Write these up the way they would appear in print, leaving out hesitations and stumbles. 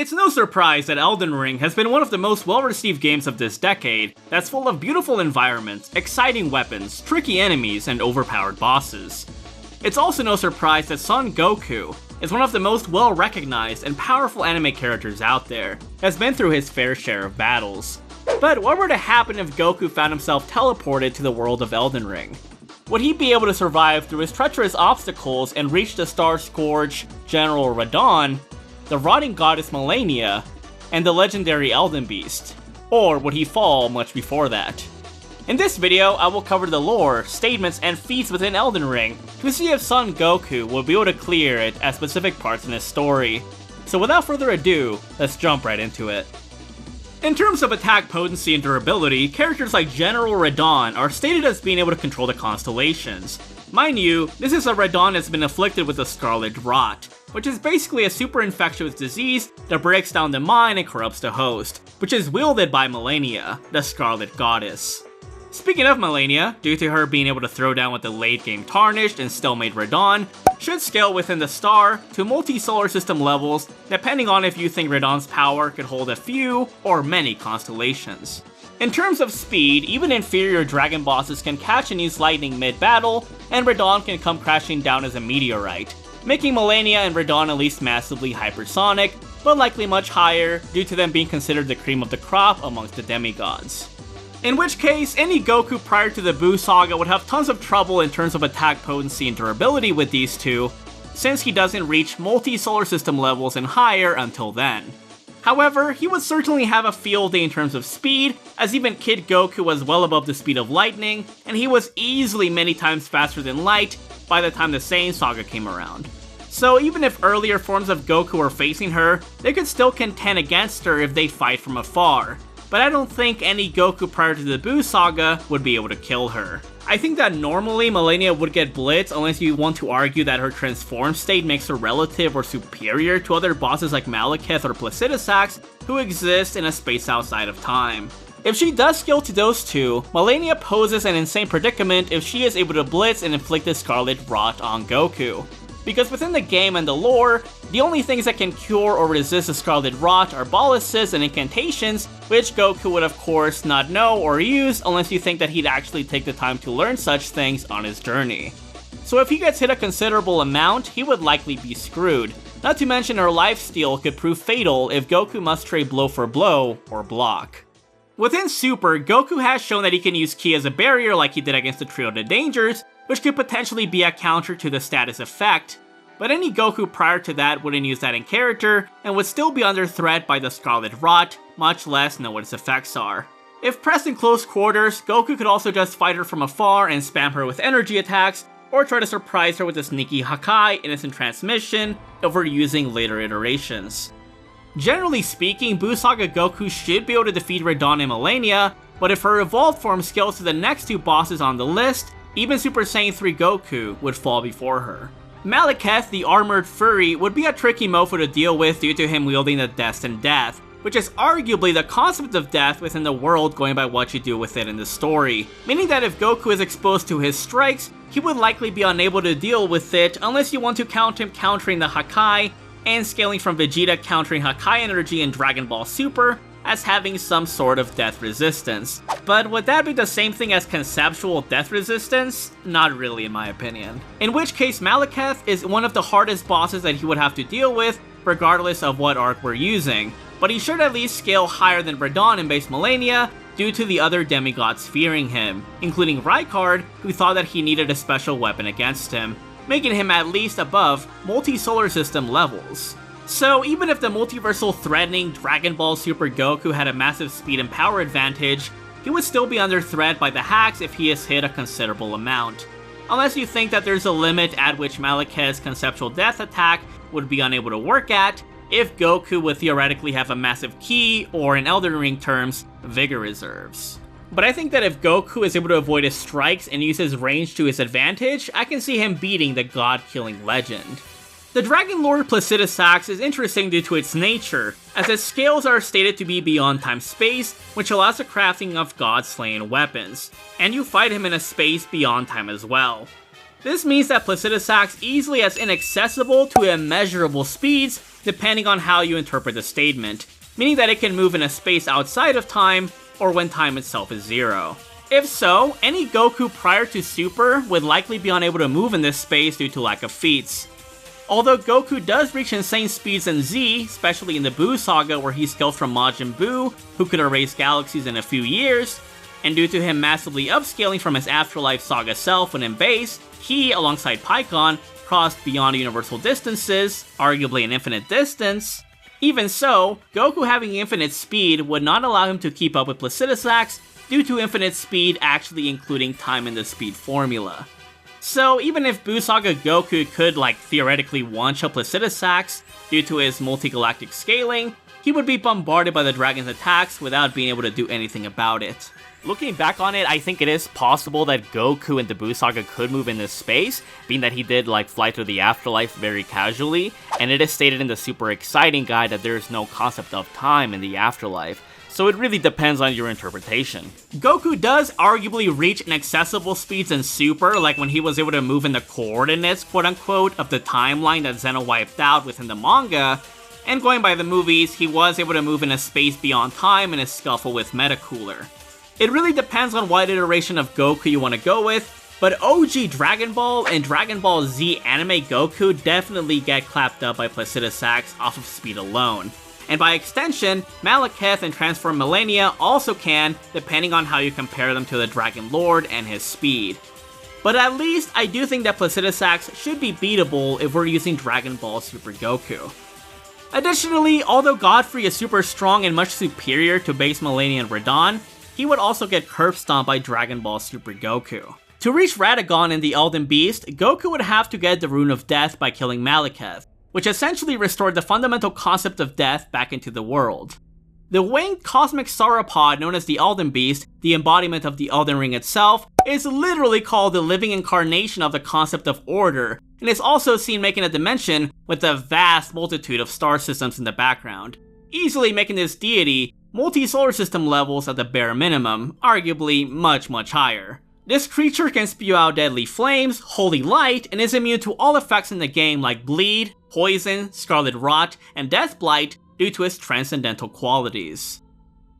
It's no surprise that Elden Ring has been one of the most well-received games of this decade that's full of beautiful environments, exciting weapons, tricky enemies, and overpowered bosses. It's also no surprise that Son Goku is one of the most well-recognized and powerful anime characters out there, has been through his fair share of battles. But what were to happen if Goku found himself teleported to the world of Elden Ring? Would he be able to survive through his treacherous obstacles and reach the Star-Scourged General Radahn, the rotting goddess Malenia, and the legendary Elden Beast? Or would he fall much before that? In this video, I will cover the lore, statements, and feats within Elden Ring to see if Son Goku will be able to clear it at specific parts in his story. So without further ado, let's jump right into it. In terms of attack potency and durability, characters like General Radahn are stated as being able to control the constellations. Mind you, this is a Radahn that's been afflicted with the Scarlet Rot, which is basically a super infectious disease that breaks down the mind and corrupts the host, which is wielded by Malenia, the Scarlet Goddess. Speaking of Malenia, due to her being able to throw down with the late game Tarnished and Stalemate Radahn, should scale within the star to multi-solar system levels depending on if you think Radahn's power could hold a few or many constellations. In terms of speed, even inferior dragon bosses can catch and use lightning mid-battle, and Radahn can come crashing down as a meteorite, making Malenia and Radahn at least massively hypersonic, but likely much higher due to them being considered the cream of the crop amongst the demigods. In which case, any Goku prior to the Buu saga would have tons of trouble in terms of attack potency and durability with these two, since he doesn't reach multi-solar system levels and higher until then. However, he would certainly have a field day in terms of speed, as even Kid Goku was well above the speed of lightning, and he was easily many times faster than light by the time the Saiyan saga came around. So even if earlier forms of Goku are facing her, they could still contend against her if they fight from afar. But I don't think any Goku prior to the Buu saga would be able to kill her. I think that normally Malenia would get blitzed unless you want to argue that her transformed state makes her relative or superior to other bosses like Maliketh or Placidusax who exist in a space outside of time. If she does scale to those two, Malenia poses an insane predicament if she is able to blitz and inflict the Scarlet Rot on Goku. Because within the game and the lore, the only things that can cure or resist the Scarlet Rot are boluses and incantations, which Goku would of course not know or use unless you think that he'd actually take the time to learn such things on his journey. So if he gets hit a considerable amount, he would likely be screwed. Not to mention her lifesteal could prove fatal if Goku must trade blow for blow or block. Within Super, Goku has shown that he can use Ki as a barrier like he did against the Trio of the Dangers, which could potentially be a counter to the status effect, but any Goku prior to that wouldn't use that in character, and would still be under threat by the Scarlet Rot, much less know what its effects are. If pressed in close quarters, Goku could also just fight her from afar and spam her with energy attacks, or try to surprise her with a sneaky Hakai Innocent Transmission overusing later iterations. Generally speaking, Buu Saga Goku should be able to defeat Radahn and Malenia, but if her evolved form scales to the next two bosses on the list, even Super Saiyan 3 Goku would fall before her. Maliketh, the Armored Fury, would be a tricky mofo to deal with due to him wielding the Destined Death, which is arguably the concept of death within the world going by what you do with it in the story, meaning that if Goku is exposed to his strikes, he would likely be unable to deal with it unless you want to count him countering the Hakai, and scaling from Vegeta countering Hakai energy in Dragon Ball Super as having some sort of death resistance. But would that be the same thing as conceptual death resistance? Not really in my opinion. In which case Maliketh is one of the hardest bosses that he would have to deal with regardless of what arc we're using, but he should at least scale higher than Radahn in base Malenia due to the other demigods fearing him, including Rykard, who thought that he needed a special weapon against him, making him at least above multi-solar system levels. So even if the multiversal threatening Dragon Ball Super Goku had a massive speed and power advantage, he would still be under threat by the hacks if he is hit a considerable amount. Unless you think that there's a limit at which Maliketh's conceptual death attack would be unable to work at, if Goku would theoretically have a massive Ki, or in Elden Ring terms, Vigor reserves. But I think that if Goku is able to avoid his strikes and use his range to his advantage, I can see him beating the god-killing legend. The Dragon Lord Placidusax is interesting due to its nature, as its scales are stated to be beyond time-space, which allows the crafting of god-slaying weapons, and you fight him in a space beyond time as well. This means that Placidusax easily has inaccessible to immeasurable speeds depending on how you interpret the statement, meaning that it can move in a space outside of time, or when time itself is 0. If so, any Goku prior to Super would likely be unable to move in this space due to lack of feats. Although Goku does reach insane speeds in Z, especially in the Buu saga where he scales from Majin Buu, who could erase galaxies in a few years, and due to him massively upscaling from his Afterlife saga self when in base, he, alongside Pikkon, crossed beyond universal distances, arguably an infinite distance. Even so, Goku having infinite speed would not allow him to keep up with Placidusax due to infinite speed actually including time in the speed formula. So even if Buu Saga Goku could theoretically one-shot Placidusax due to his multi-galactic scaling, he would be bombarded by the dragon's attacks without being able to do anything about it. Looking back on it, I think it is possible that Goku in the Buu Saga could move in this space, being that he did fly through the afterlife very casually, and it is stated in the super exciting guide that there is no concept of time in the afterlife. So it really depends on your interpretation. Goku does arguably reach inaccessible speeds in Super, like when he was able to move in the coordinates, quote-unquote, of the timeline that Zeno wiped out within the manga, and going by the movies, he was able to move in a space beyond time in his scuffle with Metacooler. It really depends on what iteration of Goku you want to go with, but OG Dragon Ball and Dragon Ball Z anime Goku definitely get clapped up by Placidusax off of speed alone. And by extension, Maliketh and Transform Malenia also can, depending on how you compare them to the Dragon Lord and his speed. But at least, I do think that Placidusax should be beatable if we're using Dragon Ball Super Goku. Additionally, although Godfrey is super strong and much superior to base Malenia and Radahn, he would also get curb stomped by Dragon Ball Super Goku. To reach Radahn in the Elden Beast, Goku would have to get the Rune of Death by killing Maliketh, which essentially restored the fundamental concept of death back into the world. The winged cosmic sauropod known as the Elden Beast, the embodiment of the Elden Ring itself, is literally called the living incarnation of the concept of order, and is also seen making a dimension with a vast multitude of star systems in the background, easily making this deity multi-solar system levels at the bare minimum, arguably much higher. This creature can spew out deadly flames, holy light, and is immune to all effects in the game like bleed, poison, scarlet rot, and death blight due to its transcendental qualities.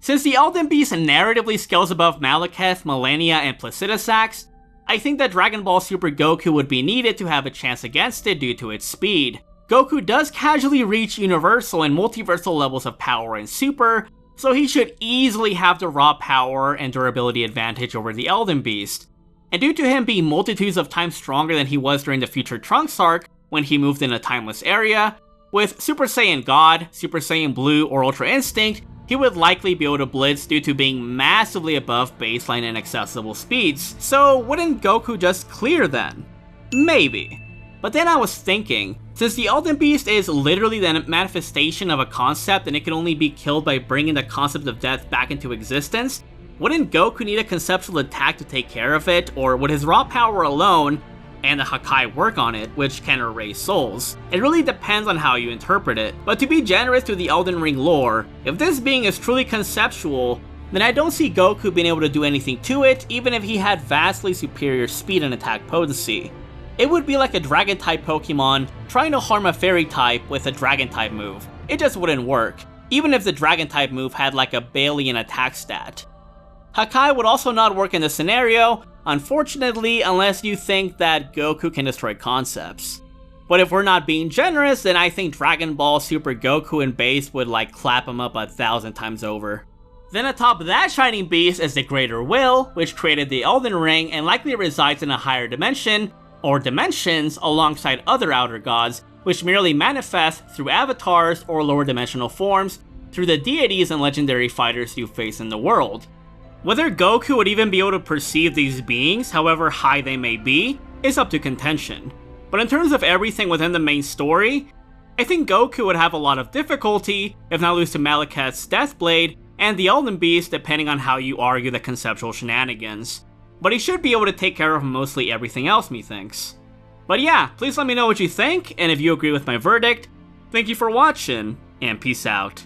Since the Elden Beast narratively scales above Maliketh, Malenia, and Placidusax, I think that Dragon Ball Super Goku would be needed to have a chance against it due to its speed. Goku does casually reach universal and multiversal levels of power in Super, so he should easily have the raw power and durability advantage over the Elden Beast. And due to him being multitudes of times stronger than he was during the Future Trunks arc, when he moved in a timeless area, with Super Saiyan God, Super Saiyan Blue, or Ultra Instinct, he would likely be able to blitz due to being massively above baseline and accessible speeds. So wouldn't Goku just clear then? Maybe. But then I was thinking, since the Elden Beast is literally the manifestation of a concept and it can only be killed by bringing the concept of death back into existence, wouldn't Goku need a conceptual attack to take care of it, or would his raw power alone and the Hakai work on it, which can erase souls? It really depends on how you interpret it, but to be generous to the Elden Ring lore, if this being is truly conceptual, then I don't see Goku being able to do anything to it, even if he had vastly superior speed and attack potency. It would be like a Dragon-type Pokemon trying to harm a Fairy-type with a Dragon-type move. It just wouldn't work, even if the Dragon-type move had like a Balian attack stat. Hakai would also not work in this scenario, unfortunately, unless you think that Goku can destroy concepts. But if we're not being generous, then I think Dragon Ball Super Goku and base would clap him up 1,000 times over. Then atop that shining beast is the Greater Will, which created the Elden Ring and likely resides in a higher dimension, or dimensions, alongside other outer gods, which merely manifest through avatars or lower dimensional forms through the deities and legendary fighters you face in the world. Whether Goku would even be able to perceive these beings, however high they may be, is up to contention. But in terms of everything within the main story, I think Goku would have a lot of difficulty, if not lose to Maliketh's Death Blade and the Elden Beast depending on how you argue the conceptual shenanigans. But he should be able to take care of mostly everything else, methinks. But yeah, please let me know what you think, and if you agree with my verdict. Thank you for watching, and peace out.